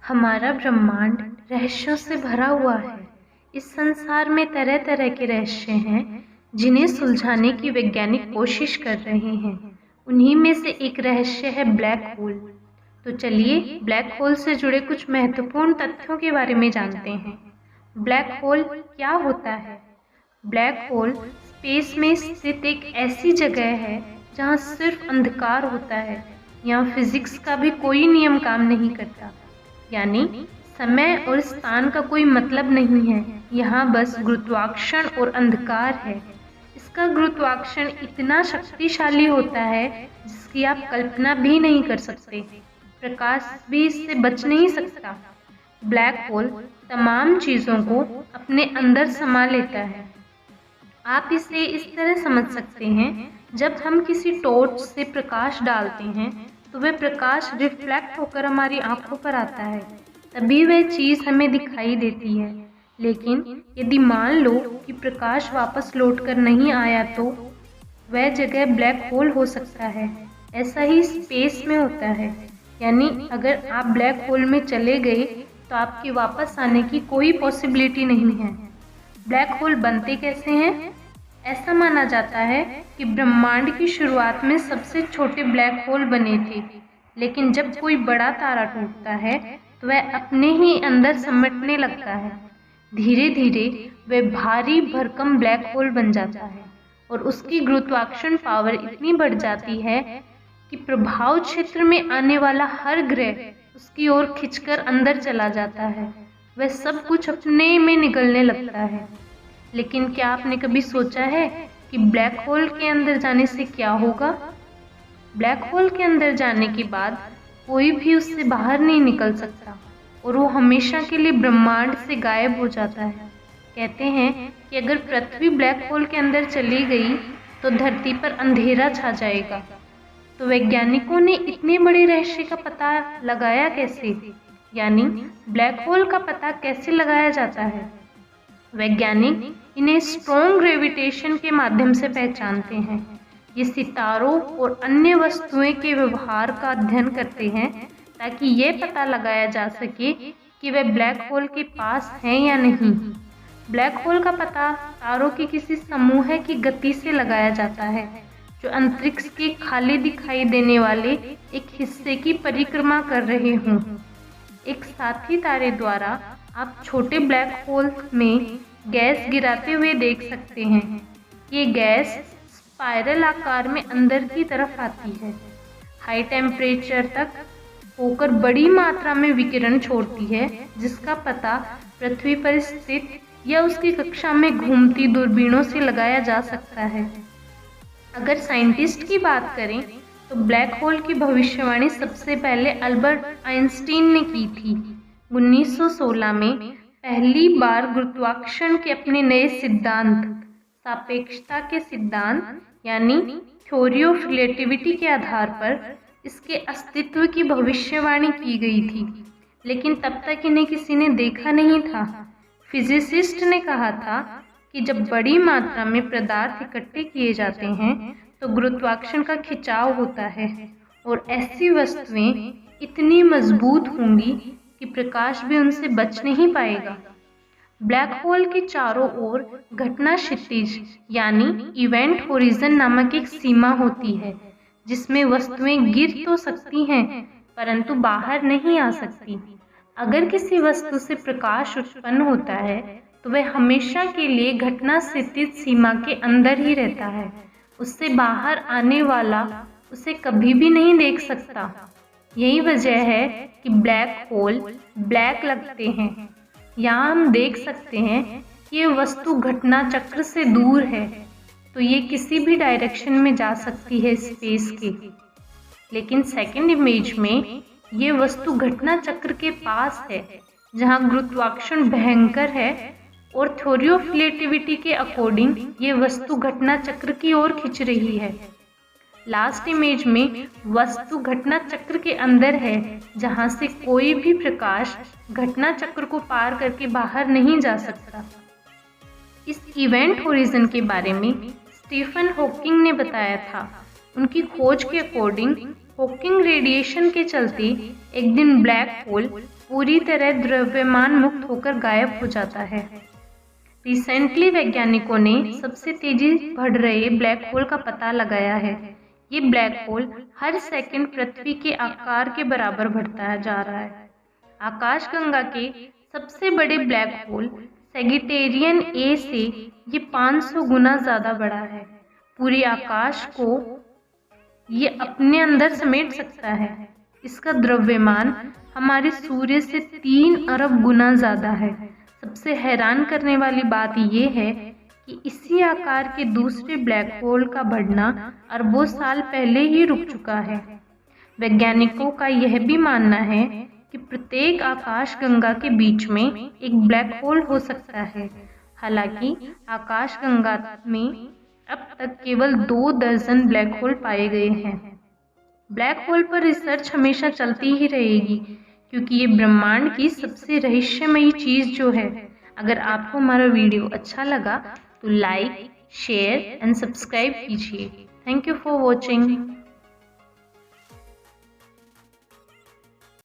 हमारा ब्रह्मांड रहस्यों से भरा हुआ है। इस संसार में तरह तरह के रहस्य हैं जिन्हें सुलझाने की वैज्ञानिक कोशिश कर रहे हैं। उन्हीं में से एक रहस्य है ब्लैक होल। तो चलिए ब्लैक होल से जुड़े कुछ महत्वपूर्ण तथ्यों के बारे में जानते हैं। ब्लैक होल क्या होता है? ब्लैक होल स्पेस में स्थित एक ऐसी जगह है जहाँ सिर्फ अंधकार होता है। यहाँ फिजिक्स का भी कोई नियम काम नहीं करता, यानी समय और स्थान का कोई मतलब नहीं है। यहाँ बस गुरुत्वाकर्षण और अंधकार है। इसका गुरुत्वाकर्षण इतना शक्तिशाली होता है जिसकी आप कल्पना भी नहीं कर सकते। प्रकाश भी इससे बच नहीं सकता। ब्लैक होल तमाम चीज़ों को अपने अंदर समा लेता है। आप इसे इस तरह समझ सकते हैं, जब हम किसी टॉर्च से प्रकाश डालते हैं तो वह प्रकाश रिफ्लेक्ट होकर हमारी आंखों पर आता है, तभी वह चीज़ हमें दिखाई देती है। लेकिन यदि मान लो कि प्रकाश वापस लौटकर नहीं आया तो वह जगह ब्लैक होल हो सकता है। ऐसा ही स्पेस में होता है, यानी अगर आप ब्लैक होल में चले गए तो आपके वापस आने की कोई पॉसिबिलिटी नहीं है। ब्लैक होल बनते कैसे हैं? ऐसा माना जाता है कि ब्रह्मांड की शुरुआत में सबसे छोटे ब्लैक होल बने थे, लेकिन जब कोई बड़ा तारा टूटता है तो वह अपने ही अंदर समेटने लगता है। धीरे धीरे वह भारी भरकम ब्लैक होल बन जाता है और उसकी गुरुत्वाकर्षण पावर इतनी बढ़ जाती है कि प्रभाव क्षेत्र में आने वाला हर ग्रह उसकी ओर खिंचकर अंदर चला जाता है। वह सब कुछ अपने में निगलने लगता है। लेकिन क्या आपने कभी सोचा है कि ब्लैक होल के अंदर जाने से क्या होगा? ब्लैक होल के अंदर जाने के बाद कोई भी उससे बाहर नहीं निकल सकता और वो हमेशा के लिए ब्रह्मांड से गायब हो जाता है। कहते हैं कि अगर पृथ्वी ब्लैक होल के अंदर चली गई तो धरती पर अंधेरा छा जाएगा। तो वैज्ञानिकों ने इतने बड़े रहस्य का पता लगाया कैसे? यानी ब्लैक होल का पता कैसे लगाया जाता है? वैज्ञानिक इन्हें स्ट्रॉन्ग ग्रेविटेशन के माध्यम से पहचानते हैं। ये सितारों और अन्य वस्तुओं के व्यवहार का अध्ययन करते हैं ताकि ये पता लगाया जा सके कि वे ब्लैक होल के पास हैं या नहीं। ब्लैक होल का पता तारों के किसी समूह की गति से लगाया जाता है जो अंतरिक्ष के खाली दिखाई देने वाले एक हिस्से की परिक्रमा कर रहे हों। एक साथी तारे द्वारा आप छोटे ब्लैक होल में गैस गिराते हुए देख सकते हैं। ये गैस स्पाइरल आकार में अंदर की तरफ आती है, हाई टेम्परेचर तक होकर बड़ी मात्रा में विकिरण छोड़ती है, जिसका पता पृथ्वी पर स्थित या उसकी कक्षा में घूमती दूरबीनों से लगाया जा सकता है। अगर साइंटिस्ट की बात करें तो ब्लैक होल की भविष्यवाणी सबसे पहले अल्बर्ट आइंस्टीन ने की थी। 1916 में पहली बार गुरुत्वाकर्षण के अपने नए सिद्धांत, सापेक्षता के सिद्धांत यानी थ्योरी ऑफ रिलेटिविटी के आधार पर इसके अस्तित्व की भविष्यवाणी की गई थी, लेकिन तब तक इन्हें किसी ने देखा नहीं था। फिजिसिस्ट ने कहा था कि जब बड़ी मात्रा में पदार्थ इकट्ठे किए जाते हैं तो गुरुत्वाकर्षण का खिंचाव होता है और ऐसी वस्तुएं इतनी मजबूत होंगी कि प्रकाश भी उनसे बच नहीं पाएगा। ब्लैक होल के चारों ओर घटना क्षितिज यानी इवेंट होरिजन नामक एक सीमा होती है, जिसमें वस्तुएं गिर तो सकती हैं परंतु बाहर नहीं आ सकती। अगर किसी वस्तु से प्रकाश उत्पन्न होता है तो वह हमेशा के लिए घटना क्षितिज सीमा के अंदर ही रहता है। उससे बाहर आने वाला उसे कभी भी नहीं देख सकता। यही वजह है कि ब्लैक होल ब्लैक लगते हैं। यहाँ हम देख सकते हैं कि ये वस्तु घटना चक्र से दूर है, तो ये किसी भी डायरेक्शन में जा सकती है स्पेस के। लेकिन सेकंड इमेज में ये वस्तु घटना चक्र के पास है, जहाँ गुरुत्वाकर्षण भयंकर है और थ्योरी ऑफ रिलेटिविटी के अकॉर्डिंग ये वस्तु घटना चक्र की ओर खिंच रही है। लास्ट इमेज में वस्तु घटना चक्र के अंदर है, जहां से कोई भी प्रकाश घटना चक्र को पार करके बाहर नहीं जा सकता। इस इवेंट होरिजन के बारे में स्टीफन हॉकिंग ने बताया था। उनकी खोज के अकॉर्डिंग हॉकिंग रेडिएशन के चलते एक दिन ब्लैक होल पूरी तरह द्रव्यमान मुक्त होकर गायब हो जाता है। रिसेंटली वैज्ञानिकों ने सबसे तेजी बढ़ रहे ब्लैक होल का पता लगाया है। ये ब्लैक होल हर सेकंड पृथ्वी के आकार के बराबर बढ़ता जा रहा है। आकाशगंगा के सबसे बड़े ब्लैक होल सैगिटेरियन ए से ये 500 गुना ज्यादा बड़ा है। पूरे आकाश को ये अपने अंदर समेट सकता है। इसका द्रव्यमान हमारे सूर्य से 3 अरब गुना ज्यादा है। सबसे हैरान करने वाली बात यह है कि इसी आकार के दूसरे ब्लैक होल का बढ़ना अरबों साल पहले ही रुक चुका है। वैज्ञानिकों का यह भी मानना है कि प्रत्येक आकाशगंगा के बीच में एक ब्लैक होल हो सकता है। हालांकि आकाशगंगा में अब तक केवल 2 दर्जन ब्लैक होल पाए गए हैं। ब्लैक होल पर रिसर्च हमेशा चलती ही रहेगी, क्योंकि ये ब्रह्मांड की सबसे रहस्यमयी चीज जो है। अगर आपको हमारा वीडियो अच्छा लगा तो लाइक, शेयर एंड सब्सक्राइब कीजिए। Thank you for watching.